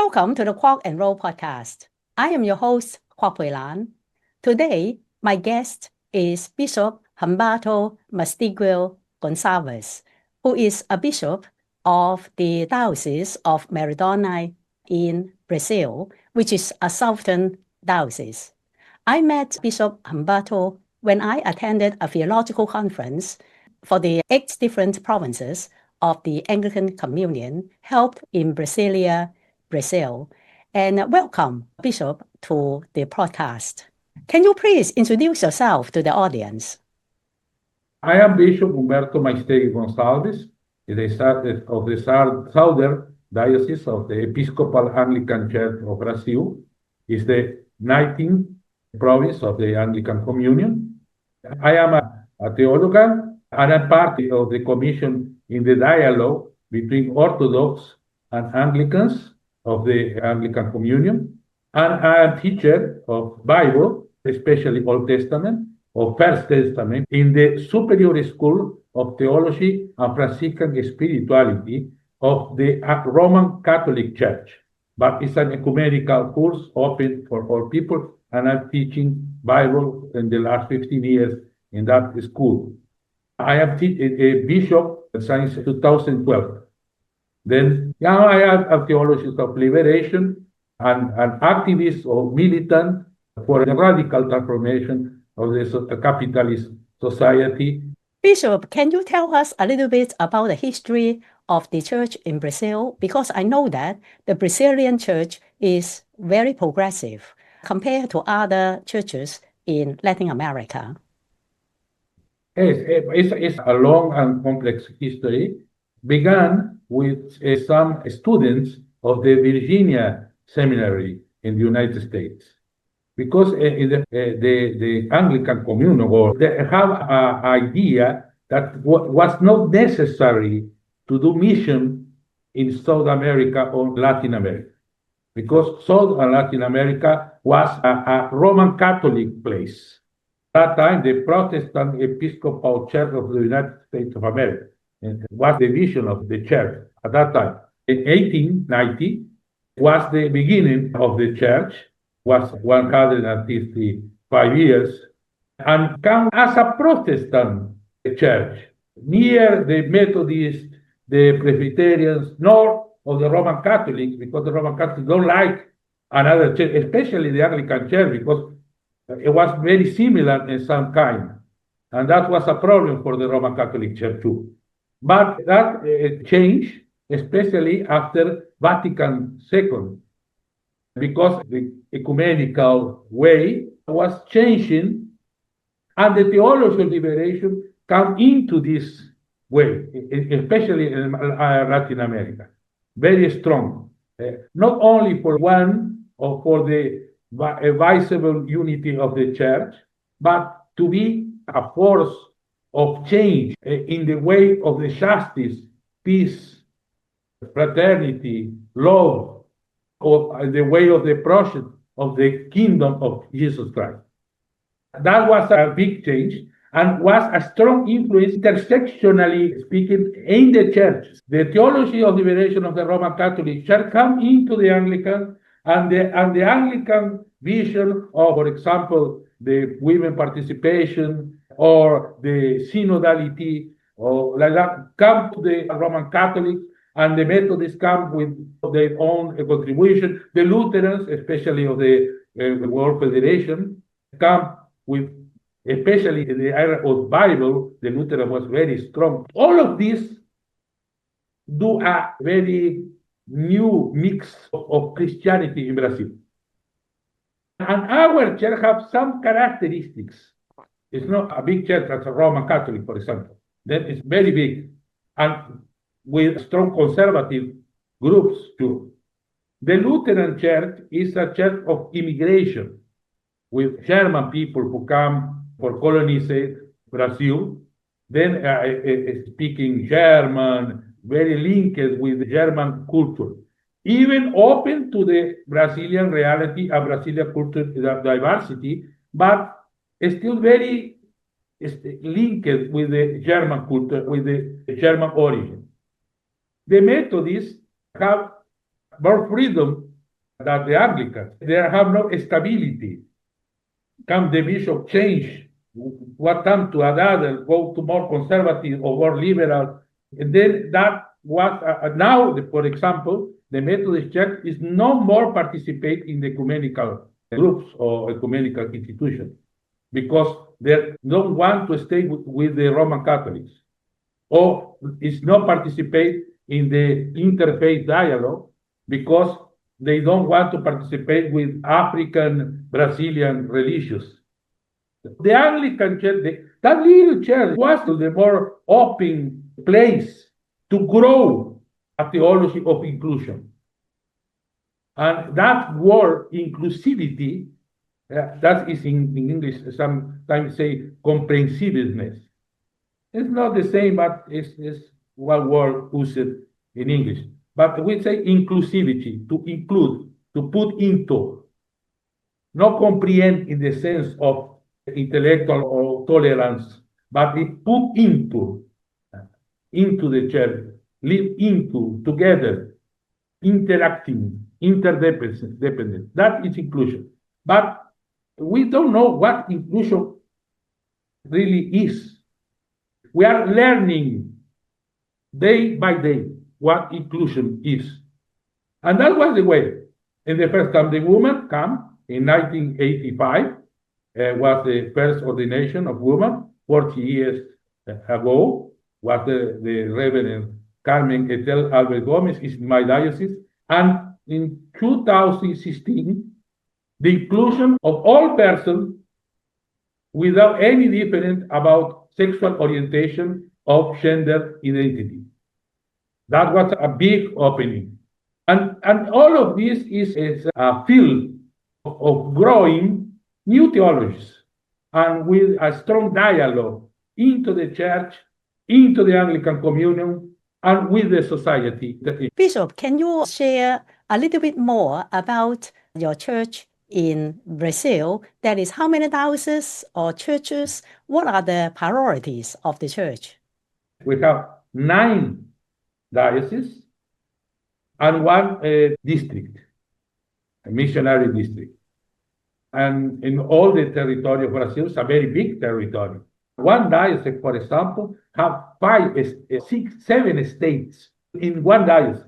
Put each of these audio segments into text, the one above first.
Welcome to the Quark and Roll podcast. I am your host, Quark Pui Lan. Today, my guest is Bishop Humberto Maiztegue Goncalves, who is a bishop of the Diocese of Meridional in Brazil, which is a southern diocese. I met Bishop Humberto when I attended a theological conference for the 8 different provinces of the Anglican Communion held in Brasilia, Brazil. And welcome, Bishop, to the podcast. Can you please introduce yourself to the audience? I am Bishop Humberto Maiztegue Goncalves, of the Southern Diocese of the Episcopal Anglican Church of Brazil. It's the 19th province of the Anglican Communion. I am a theologian and I'm part of the commission in the dialogue between Orthodox and Anglicans of the Anglican Communion. And I am teacher of Bible, especially Old Testament, or First Testament, in the Superior School of Theology and Franciscan Spirituality of the Roman Catholic Church. But it's an ecumenical course open for all people, and I'm teaching Bible in the last 15 years in that school. I am a bishop since 2012. Then now I am a theologist of liberation and an activist or militant for the radical transformation of the capitalist society. Bishop, can you tell us a little bit about the history of the church in Brazil? Because I know that the Brazilian church is very progressive compared to other churches in Latin America. Yes, it's a long and complex history. Began with some students of the Virginia Seminary in the United States. Because in the Anglican Communion, they have an idea that was not necessary to do mission in South America or Latin America, because South and Latin America was a Roman Catholic place. At that time, the Protestant Episcopal Church of the United States of America was the vision of the church at that time. In 1890 was the beginning of the church, was 155 years, and come as a Protestant church, near the Methodists, the Presbyterians, nor of the Roman Catholics, because the Roman Catholics don't like another church, especially the Anglican Church, because it was very similar in some kind. And that was a problem for the Roman Catholic Church too. But that changed, especially after Vatican II, because the ecumenical way was changing, and the theology of liberation come into this way, especially in Latin America, very strong. Not only for one or for the visible unity of the church, but to be a force of change in the way of the justice, peace, fraternity, love, of the way of the process of the kingdom of Jesus Christ. That was a big change and was a strong influence, intersectionally speaking, in the church. The theology of liberation of the Roman Catholic Church come into the Anglican, and the Anglican vision of, for example, the women participation or the synodality, or like that, come to the Roman Catholics, and the Methodists come with their own contribution. The Lutherans, especially of the World Federation, come with, especially in the era of Bible, the Lutheran was very strong. All of this do a very new mix of Christianity in Brazil. And our church have some characteristics. It's not a big church as a Roman Catholic, for example. That is very big, and with strong conservative groups too. The Lutheran Church is a church of immigration, with German people who come for colonize Brazil, then speaking German, very linked with German culture, even open to the Brazilian reality and Brazilian culture diversity, but still very linked with the German culture, with the German origin. The Methodists have more freedom that the Anglicans. They have no stability. Come the bishop change, what come to another, go to more conservative or more liberal. And then that was, now, for example, the Methodist Church is no more participate in the ecumenical groups or ecumenical institutions because they don't want to stay with the Roman Catholics or is not participate in the interfaith dialogue because they don't want to participate with African, Brazilian religious. The Anglican Church, that little church was the more open place to grow a theology of inclusion. And that word, inclusivity, that is in English, sometimes say comprehensiveness. It's not the same, but it's one word used in English. But we say inclusivity, to include, to put into, not comprehend in the sense of intellectual or tolerance, but it put into the church, live into, together, interacting, interdependent. That is inclusion. But we don't know what inclusion really is. We are learning day by day what inclusion is. And that was the way. In the first time, the woman came in 1985, was the first ordination of women. 40 years ago was the Reverend Carmen Etel Albert Gomez is my diocese. And in 2016, the inclusion of all persons without any difference about sexual orientation of gender identity. That was a big opening. And all of this is a field of growing new theologies and with a strong dialogue into the church, into the Anglican Communion, and with the society. Bishop, can you share a little bit more about your church in Brazil? That is, how many dioceses or churches? What are the priorities of the church? We have 9 dioceses and 1 district, a missionary district. And in all the territory of Brazil, it's a very big territory. One diocese, for example, have 5, 6, 7 states in one diocese.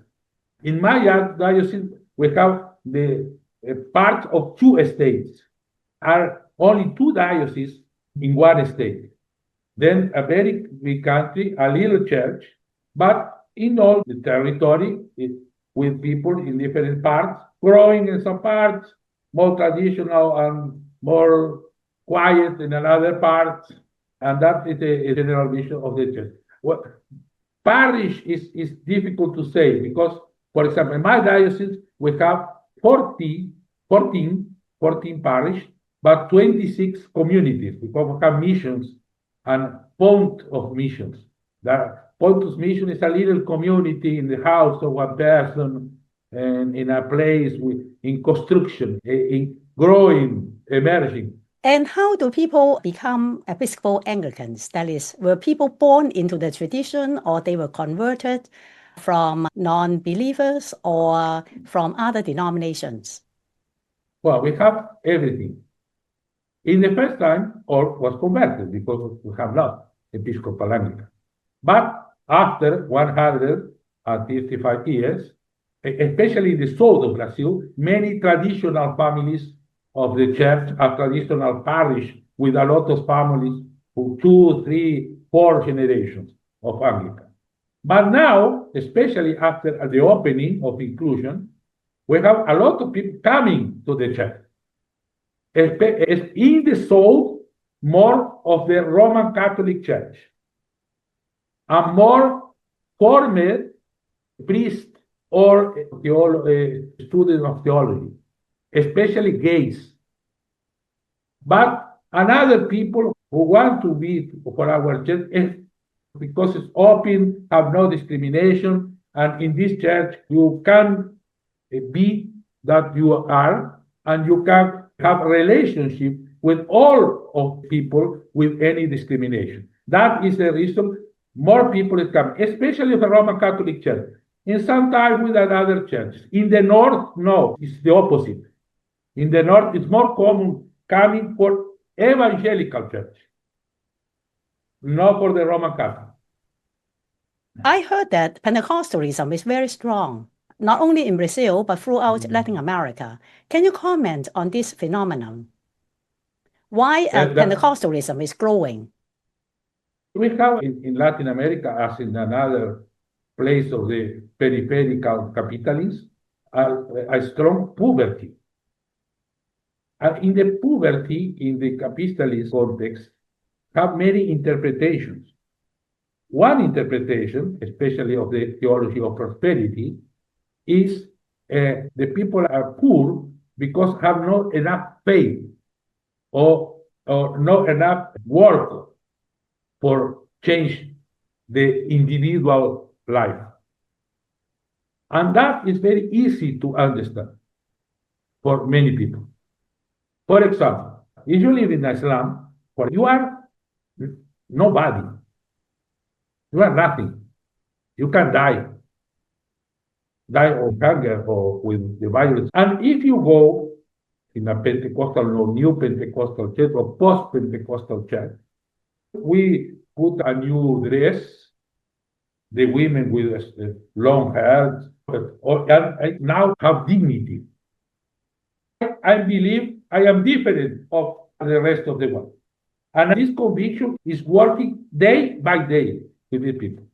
In my diocese, we have the part of 2 states, are only 2 dioceses in one state. Then a very big country, a little church, but in all the territory, with people in different parts, growing in some parts, more traditional and more quiet in another part. And that is the general vision of the church. Well, parish is difficult to say because, for example, in my diocese, we have 14 parish, but 26 communities because we have missions and point of missions. That point of mission is a little community in the house of one person and in a place in construction, in growing, emerging. And how do people become Episcopal Anglicans? That is, were people born into the tradition or they were converted from non-believers or from other denominations? Well, we have everything. In the first time, all was converted because we have not Episcopal Anglican. But after 155 years, especially in the south of Brazil, many traditional families of the church, a traditional parish with a lot of families for 2, 3, 4 generations of Anglican. But now, especially after the opening of inclusion, we have a lot of people coming to the church. In the south, more of the Roman Catholic Church, and more former priests or students of theology, especially gays. But another people who want to be for our church, because it's open, have no discrimination, and in this church you can be that you are, and you can have a relationship with all of people with any discrimination. That is the reason more people is coming, especially the Roman Catholic Church. and sometimes with another church. In the north, no, it's the opposite. In the north, it's more common coming for evangelical church, not for the Roman Catholic. I heard that Pentecostalism is very strong, not only in Brazil, but throughout Latin America. Can you comment on this phenomenon? Why Pentecostalism is growing? We have in Latin America, as in another place of the peripheral capitalism, a strong poverty. And in the poverty, in the capitalist context, have many interpretations. One interpretation, especially of the theology of prosperity, is the people are poor because have not enough faith or not enough work for change the individual life. And that is very easy to understand for many people. For example, if you live in Islam, where you are nobody, you are nothing, you can die of hunger or with the violence. And if you go in a Pentecostal or new Pentecostal church or post-Pentecostal church, we put a new dress, the women with long hair, and now have dignity. I believe I am different of the rest of the world. And this conviction is working day by day with the people.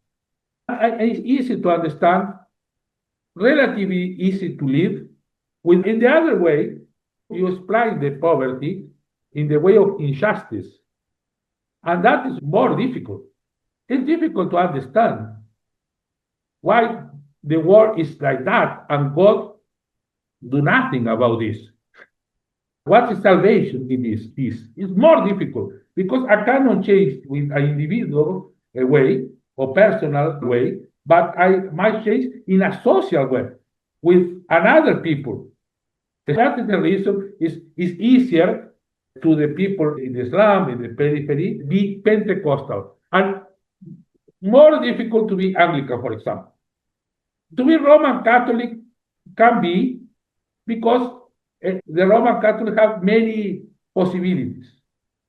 And it's easy to understand, relatively easy to live. In the other way, you explain the poverty in the way of injustice. And that is more difficult. It's difficult to understand why the world is like that and God do nothing about this. What is salvation in this? It's more difficult because I cannot change with an individual way or personal way, but I might change in a social way with another people. That is the reason it's easier to the people in Islam, in the periphery, be Pentecostal, and more difficult to be Anglican, for example. To be Roman Catholic can be because the Roman Catholic have many possibilities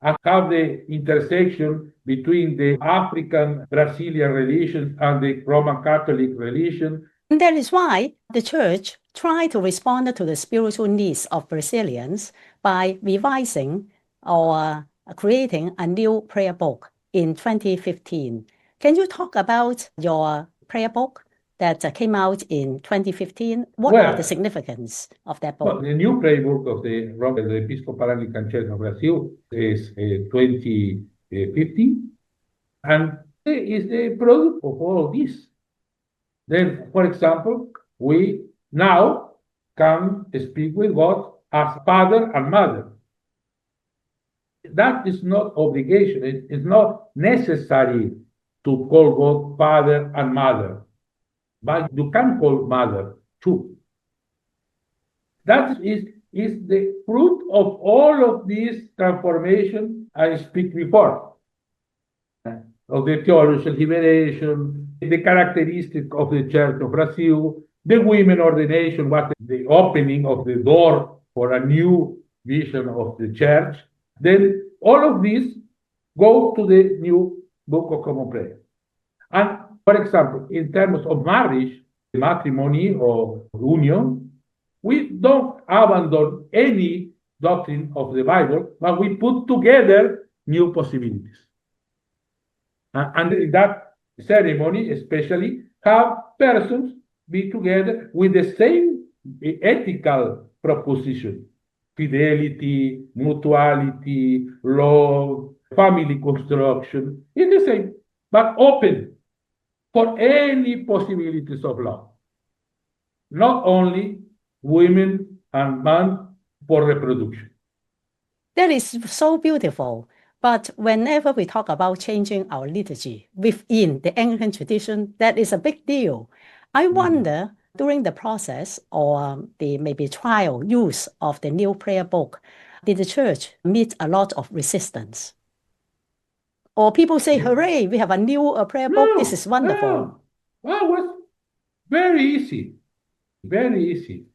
and have the intersection between the African Brazilian religion and the Roman Catholic religion. And that is why the Church tried to respond to the spiritual needs of Brazilians by revising or creating a new prayer book in 2015. Can you talk about your prayer book that came out in 2015? What are the significance of that book? Well, the new prayer book of the Episcopal Anglican Church of Brazil is 2015, and it is the product of all this. Then, for example, we now can speak with God as father and mother. That is not obligation. It is not necessary to call God father and mother, but you can call mother too. That is the fruit of all of this transformation I speak before, of the theological liberation, the characteristic of the Church of Brazil, the women ordination, what the opening of the door for a new vision of the Church. Then all of these go to the new Book of Common Prayer. And for example, in terms of marriage, matrimony or union, we don't abandon any doctrine of the Bible, but we put together new possibilities. And in that ceremony, especially, have persons be together with the same ethical proposition: fidelity, mutuality, love, family construction. It's the same, but open for any possibilities of love. Not only women and men for reproduction. That is so beautiful. But whenever we talk about changing our liturgy within the Anglican tradition, that is a big deal. I wonder, during the process or the maybe trial use of the new prayer book, did the Church meet a lot of resistance? Or people say, hooray, we have a new prayer book, this is wonderful. Well, Very easy, very easy.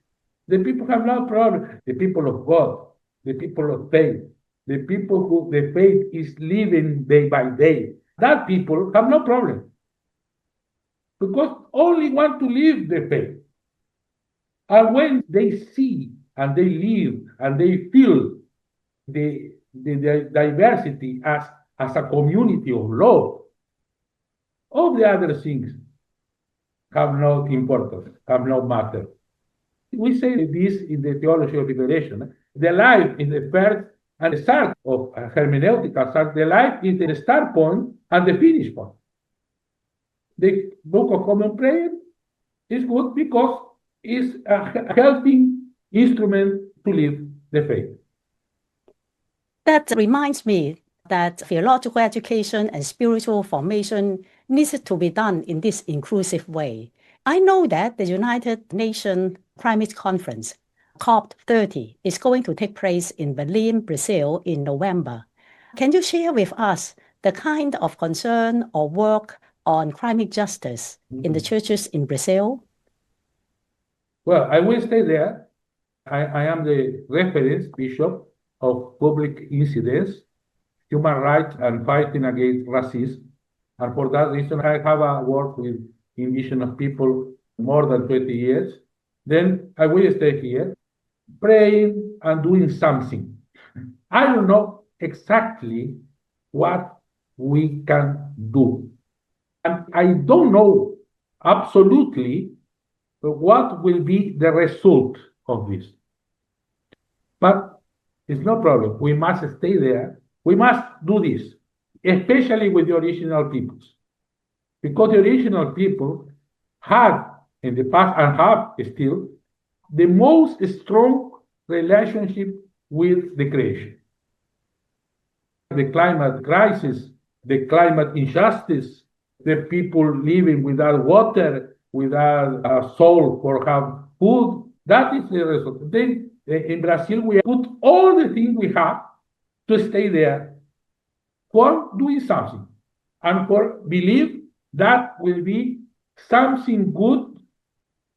The people have no problem. The people of God, the people of faith, the people who the faith is living day by day, that people have no problem because only want to live the faith. And when they see and they live and they feel the diversity as a community of love, all the other things have no importance, have no matter. We say this in the theology of liberation. The life is the first and the start of hermeneutical start. The life is the start point and the finish point. The Book of Common Prayer is good because it's a helping instrument to live the faith. That reminds me that theological education and spiritual formation needs to be done in this inclusive way. I know that the United Nations Climate Conference, COP30, is going to take place in Belem, Brazil in November. Can you share with us the kind of concern or work on climate justice in the churches in Brazil? Well, I will stay there. I am the reference bishop of public incidents, human rights, and fighting against racism. And for that reason, I have worked with indigenous people more than 20 years. Then I will stay here praying and doing something. I don't know exactly what we can do. And I don't know absolutely what will be the result of this. But it's no problem. We must stay there. We must do this, especially with the original peoples. Because the original people had in the past and have still the most strong relationship with the creation. The climate crisis, the climate injustice, the people living without water, without a soul for have food, that is the result. Then in Brazil, we put all the things we have to stay there for doing something and for believe that will be something good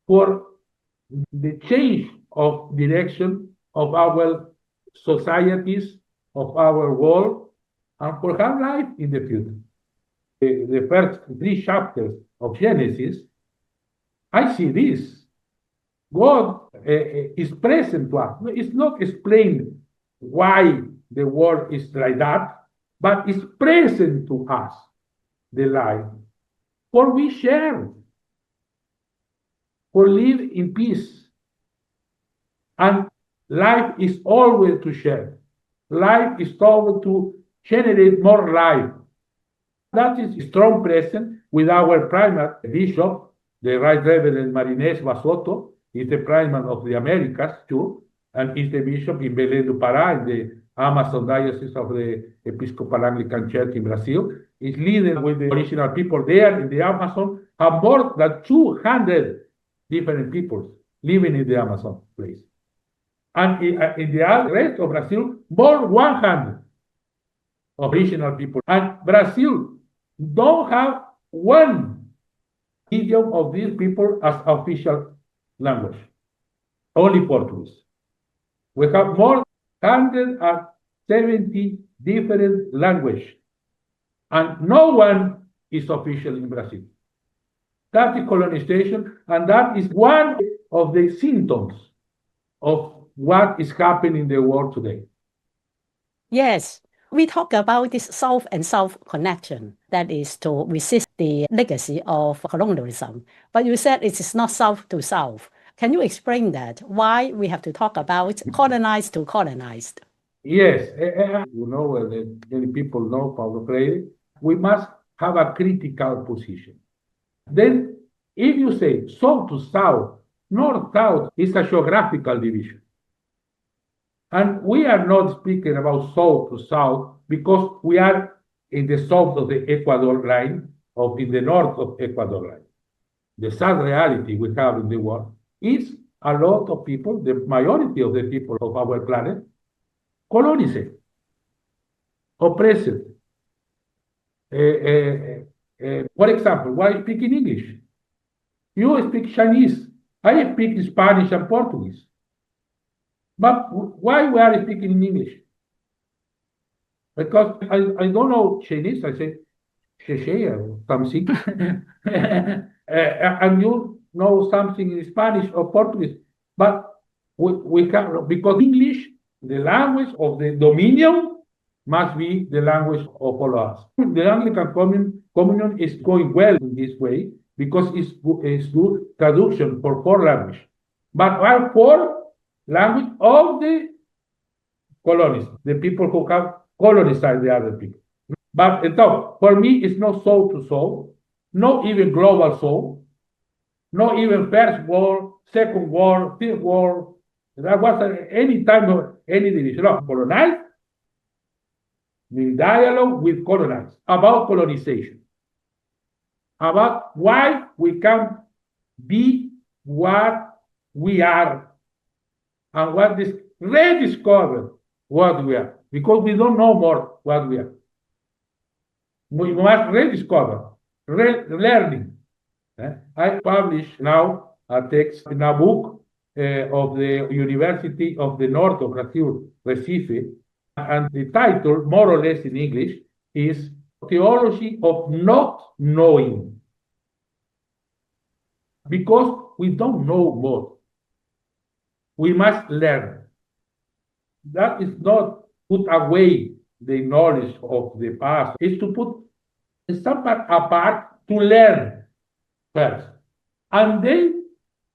for the change of direction of our societies, of our world, and for have life in the future. The first 3 chapters of Genesis, I see this. God is present to us. It's not explained why the world is like that, but it's present to us, the life. For we share, for live in peace. And life is always to share. Life is always to generate more life. That is strong present with our primate bishop, the Right Reverend Marinés Basoto, is the primate of the Americas too, and is the bishop in Belém do Pará, in the Amazon Diocese of the Episcopal Anglican Church in Brazil. Is leading with the original people there in the Amazon, have more than 200 different peoples living in the Amazon place. And in the rest of Brazil, more 100 original people. And Brazil don't have one idiom of these people as official language, only Portuguese. We have more than 170 different languages, and no one is official in Brazil. That is colonization, and that is one of the symptoms of what is happening in the world today. Yes, we talk about this South and South connection, that is to resist the legacy of colonialism. But you said it is not South to South. Can you explain that? Why we have to talk about colonized to colonized? Yes, you know, many people know Paulo Freire. We must have a critical position. Then, if you say south to south, north south is a geographical division. And we are not speaking about south to south because we are in the south of the Ecuador line or in the north of Ecuador line. The sad reality we have in the world is a lot of people, the majority of the people of our planet, colonized, oppressed. For example, why speaking English? You speak Chinese. I speak Spanish and Portuguese. But why we are speaking in English? Because I don't know Chinese. I say, Xie or something. And you know something in Spanish or Portuguese. But we can, because English, the language of the dominion, must be the language of all of us. The Anglican Communion is going well in this way because it's good traduction for four languages. But are four language of the colonists, the people who have colonized the other people. But for me, it's not soul to soul, not even global soul, not even first war, second war, third war. That was any time of any division. No, colonized, in dialogue with colonized about colonization, about why we can be what we are, and what this rediscover what we are, because we don't know more what we are. We must rediscover, learning. I publish now a text in a book of the University of the North of Recife, and the title, more or less in English, is Theology of Not Knowing. Because we don't know more. We must learn. That is not put away the knowledge of the past. It's to put some part apart to learn first. And then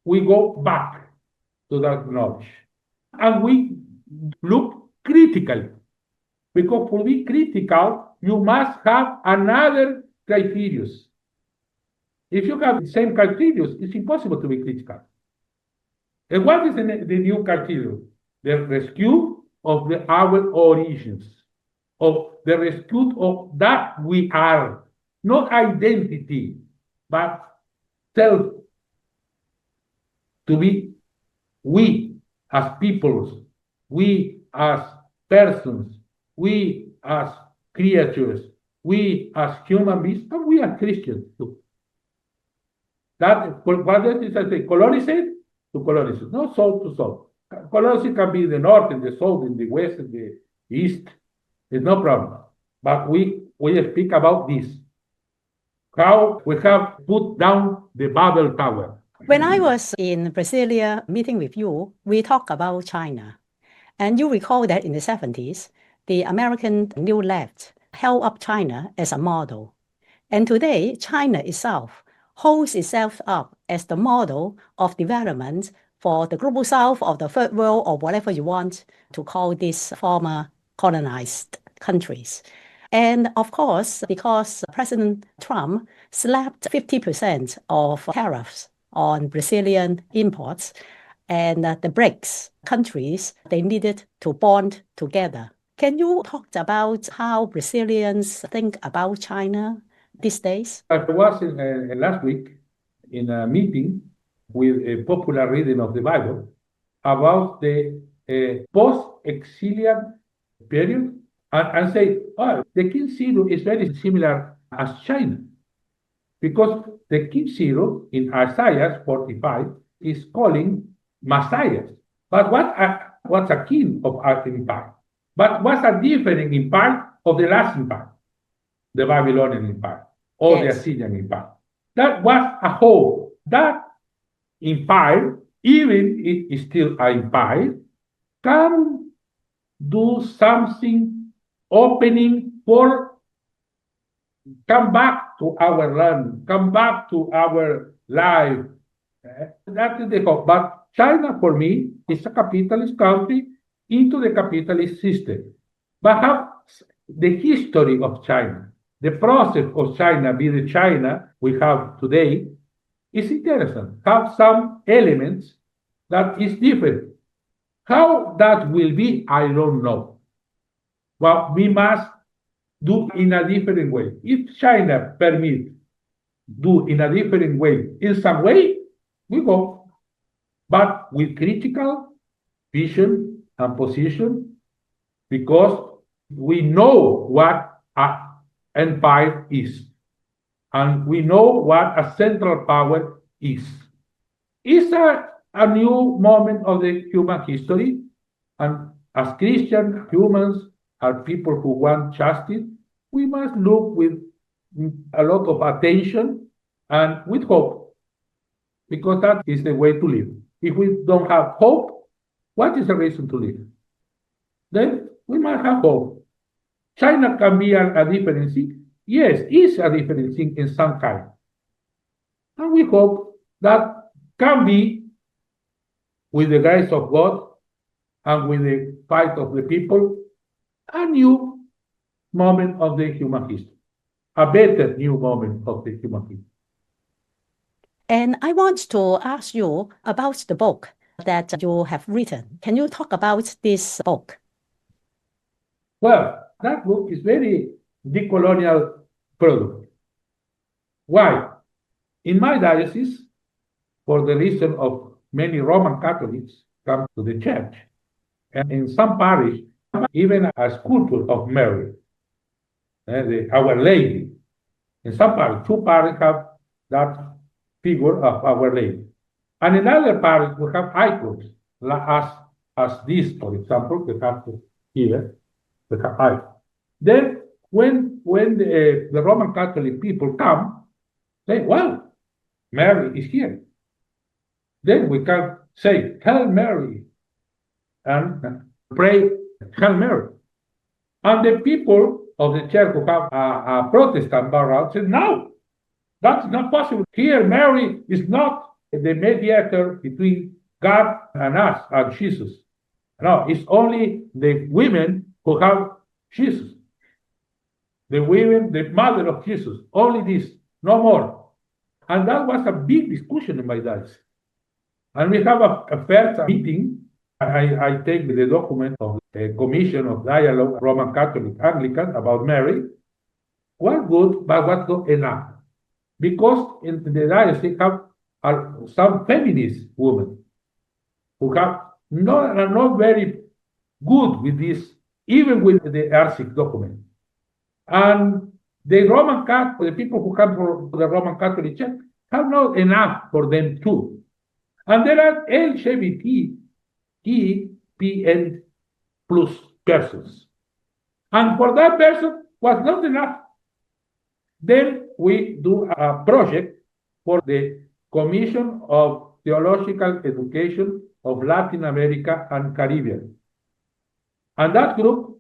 we go back to that knowledge. And we look critically. Because to be critical, you must have another criteria. If you have the same criteria, it's impossible to be critical. And what is the new criteria? The rescue of our origins, of the rescue of that we are, not identity, but self, to be we as peoples, we as persons, we as creatures, we as human beings, and we are Christians too. That, what is I say, colonize to colonize, not soul to soul. Colonize can be in the north, in the south, in the west, in the east. It's no problem. But we speak about this. How we have put down the Babel Tower. When I was in Brasilia meeting with you, we talked about China. And you recall that in the 70s, the American New Left held up China as a model. And today, China itself holds itself up as the model of development for the global south or the third world or whatever you want to call these former colonized countries. And of course, because President Trump slapped 50% of tariffs on Brazilian imports, and the BRICS countries, they needed to bond together. Can you talk about how Brazilians think about China these days? I was last week in a meeting with a popular reading of the Bible about the post-exilian period, and say, oh, the King Zero is very similar as China, because the King Zero in Isaiah 45 is calling Messiah. But what's a king of our empire? But what's a different empire of the last empire, the Babylonian empire or the Assyrian empire? That was a whole. That empire, even if it's still an empire, can do something opening for come back to our land, come back to our life. That is the hope. But China, for me, is a capitalist country into the capitalist system. But have the history of China, the process of China, be the China we have today, is interesting. Have some elements that is different. How that will be, I don't know. Well, we must do in a different way. If China permits do in a different way, in some way, we go. But with critical vision and position, because we know what an empire is. And we know what a central power is. It's a new moment of the human history, and as Christian humans are people who want justice, we must look with a lot of attention and with hope, because that is the way to live. If we don't have hope, what is the reason to live? Then we must have hope. China can be a different thing. Yes, it's a different thing in some kind. And we hope that can be, with the grace of God and with the fight of the people, a new moment of the human history, a better new moment of the human history. And I want to ask you about the book that you have written. Can you talk about this book? Well, that book is very decolonial product. Why? In my diocese, for the reason of many Roman Catholics come to the church, and in some parish, even a sculpture of Mary, Our Lady. In some parish, 2 parishes have that figure of Our Lady. And in other parishes, we have icons, as this, for example, we have here, we have icons. Then, when the Roman Catholic people come, say, well, Mary is here. Then we can say, Hail Mary, and pray, Hail Mary. And the people of the church who have a Protestant background say, no, that's not possible. Here, Mary is not the mediator between God and us and Jesus. No, it's only the women who have Jesus. The women, the mother of Jesus, only this, no more. And that was a big discussion in my diocese. And we have a first meeting. I take the document of the Commission of Dialogue Roman Catholic Anglican about Mary. Was good, but was not enough. Because in the diocese have some feminist women who are not very good with this, even with the RC document. And the Roman Catholic, the people who come from the Roman Catholic Church, have not enough for them too. And there are LGBTQ plus persons. And for that person was not enough. Then we do a project for the Commission of Theological Education of Latin America and Caribbean. And that group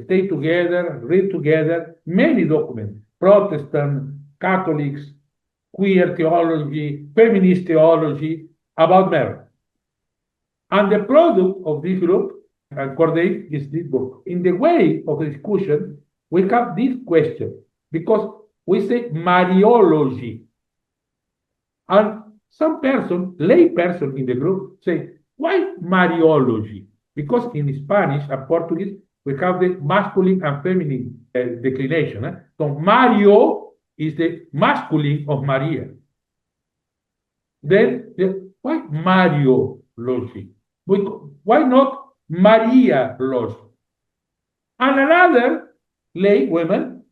stay together, read together, many documents, Protestant, Catholics, queer theology, feminist theology about Mary. And the product of this group, according is this book. In the way of the discussion, we have this question, because we say Mariology. And some person, lay person in the group, say, why Mariology? Because in Spanish and Portuguese, we have the masculine and feminine declination. So Mario is the masculine of Maria. Then, why Mariology? Why not Mariology? And another lay woman,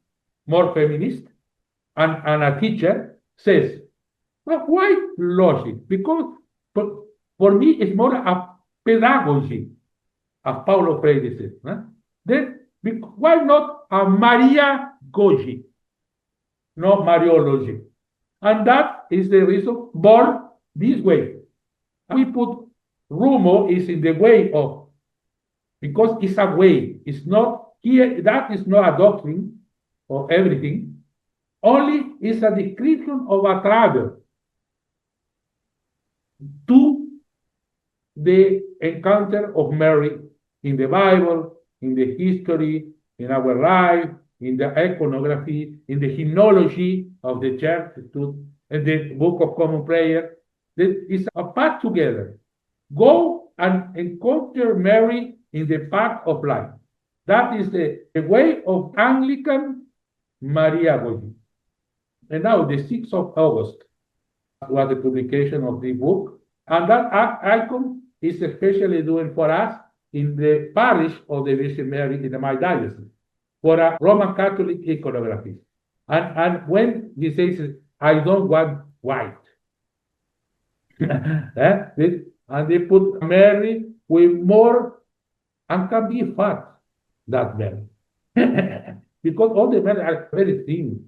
more feminist, and a teacher says, well, why logic? Because for me, it's more a pedagogy, as Paulo Freire says. Then, why not a Maria Goji, not Mariology? And that is the reason born this way. We put rumor is in the way of, because it's a way. It's not here, that is not a doctrine of everything. Only is a description of a travel to the encounter of Mary in the Bible, in the history, in our life, in the iconography, in the hymnology of the church, in the Book of Common Prayer. It's a path together. Go and encounter Mary in the path of life. That is the way of Anglican Mariology. And now, the 6th of August was the publication of the book. And that icon is especially doing for us in the parish of the Virgin Mary in my diocese, for a Roman Catholic iconography. And when he says, I don't want white, And they put Mary with more and can be fat, that Mary. Because all the men are very thin,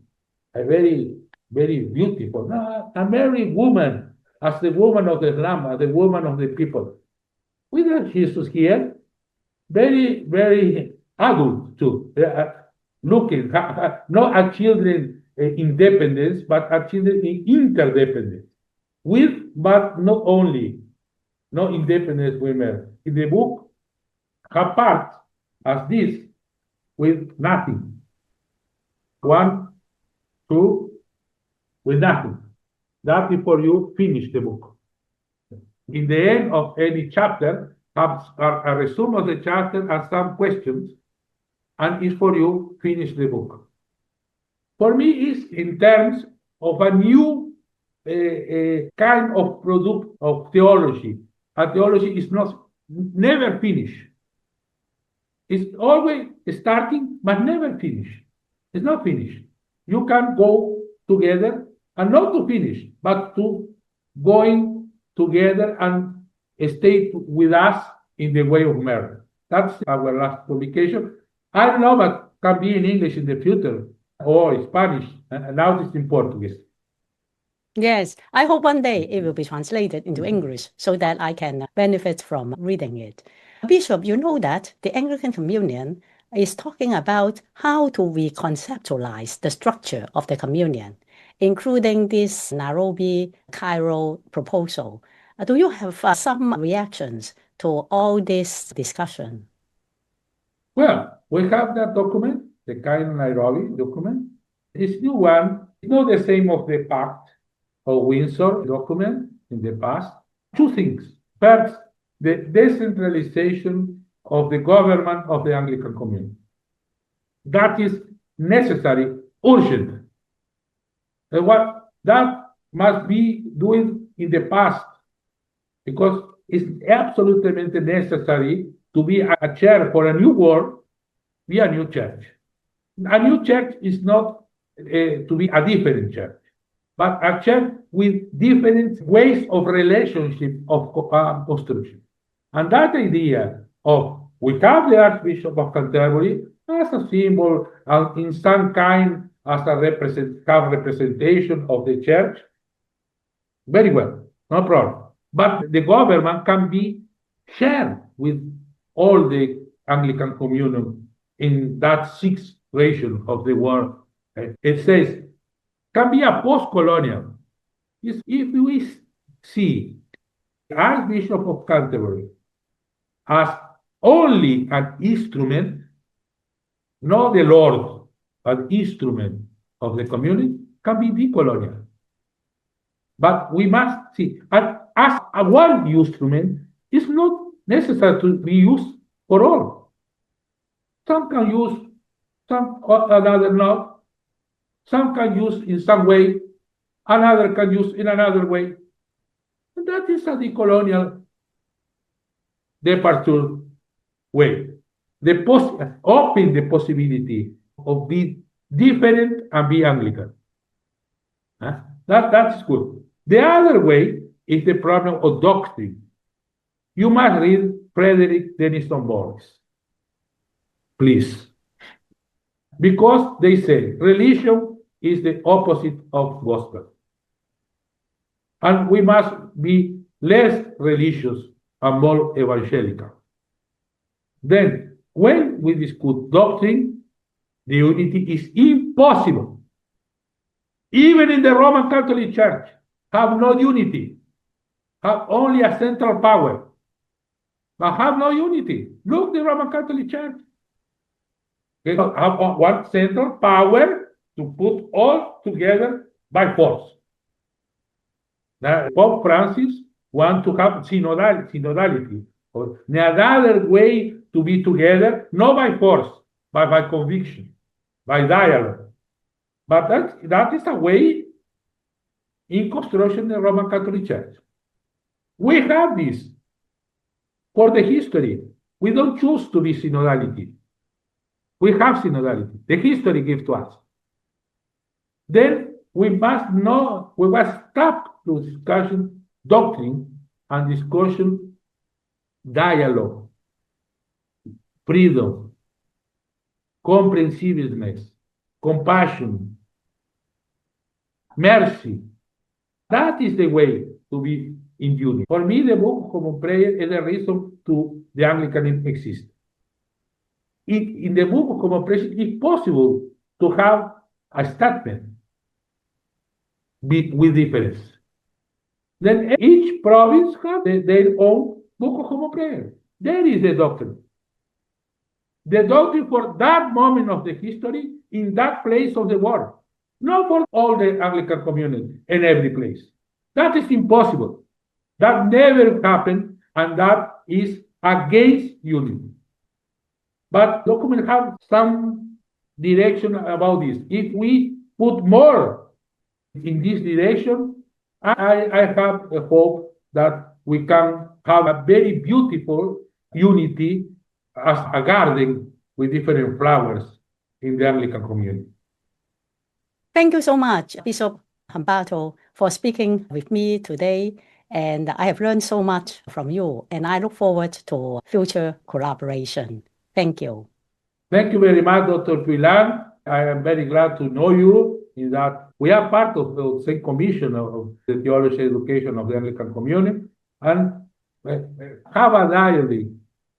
are very, very beautiful. No, a Mary woman, as the woman of the Lamb, as the woman of the people. We have Jesus here, very, very adult too, looking, not a children independence, but a children in interdependence. With, but not only, no independence women. In the book, have parts as this, with nothing. 1, 2, with nothing. That before you finish the book. In the end of any chapter, have a resume of the chapter and some questions, and is for you finish the book. For me, is in terms of a new kind of product of theology. And theology is never finished. It's always starting, but never finished. It's not finished. You can go together, and not to finish, but to going together and stay with us in the way of merit. That's our last publication. I don't know, but can be in English in the future, or in Spanish, and now it's in Portuguese. Yes, I hope one day it will be translated into English so that I can benefit from reading it. Bishop, you know that the Anglican Communion is talking about how to reconceptualize the structure of the communion, including this Nairobi, Cairo proposal. Do you have some reactions to all this discussion? Well, we have that document, the Cairo Nairobi document. It's new one. It's not the same of the Pact of Windsor document in the past. Two things. First, the decentralization of the government of the Anglican Communion. That is necessary, urgent. And what that must be doing in the past, because it's absolutely necessary to be a chair for a new world, be a new church. A new church is not to be a different church, but a church with different ways of relationship of construction. And that idea of we have the Archbishop of Canterbury as a symbol and in some kind as a representation of the church, very well, no problem. But the government can be shared with all the Anglican Communion in that sixth region of the world. It says, can be a post-colonial. If we see the Archbishop of Canterbury as only an instrument, not the Lord, an instrument of the community, can be decolonial. But we must see, as a one instrument, it's not necessary to be used for all. Some can use, some another not. Some can use in some way, another can use in another way. And that is a decolonial departure way. Open the possibility of being different and be Anglican. That's good. The other way is the problem of doctrine. You must read Frederick Denison Boyce, please. Because they say religion is the opposite of gospel. And we must be less religious and more evangelical. Then, when we discuss doctrine, the unity is impossible. Even in the Roman Catholic Church, have no unity, have only a central power, but have no unity. Look, the Roman Catholic Church. They have one central power to put all together by force. Now, Pope Francis wants to have synodality, or another way to be together, not by force, but by conviction, by dialogue. But that is a way in construction in the Roman Catholic Church. We have this for the history. We don't choose to be synodality. We have synodality. The history gives to us. Then we must stop the discussion doctrine and discussion, dialogue, freedom, comprehensiveness, compassion, mercy. That is the way to be in unity. For me, the Book of Common Prayer is the reason to the Anglican exist. In the Book of Common Prayer, it is possible to have a statement with difference. Then each province has their own Book of Common Prayer. There is the doctrine. The doctrine for that moment of the history in that place of the world. Not for all the Anglican Communion in every place. That is impossible. That never happened, and that is against unity. But documents have some direction about this. If we put more in this direction, I have a hope that we can have a very beautiful unity as a garden with different flowers in the Anglican Communion. Thank you so much, Bishop Humberto, for speaking with me today. And I have learned so much from you, and I look forward to future collaboration. Thank you. Thank you very much, Dr. Pilar. I am very glad to know you in that we are part of the same commission of the theology education of the Anglican Communion, and have a dialogue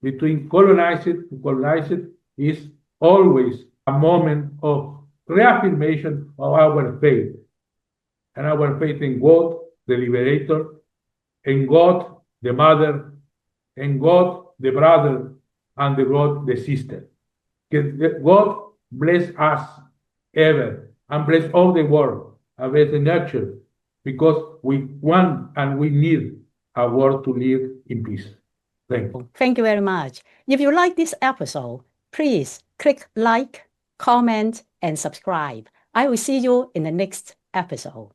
between colonized and colonized is always a moment of reaffirmation of our faith, and our faith in God, the Liberator, in God, the Mother, in God, the Brother, and the God, the Sister. God bless us ever, and bless all the world, and bless the nature, because we want and we need a world to live in peace. Thank you. Thank you very much. If you like this episode, please click like, comment, and subscribe. I will see you in the next episode.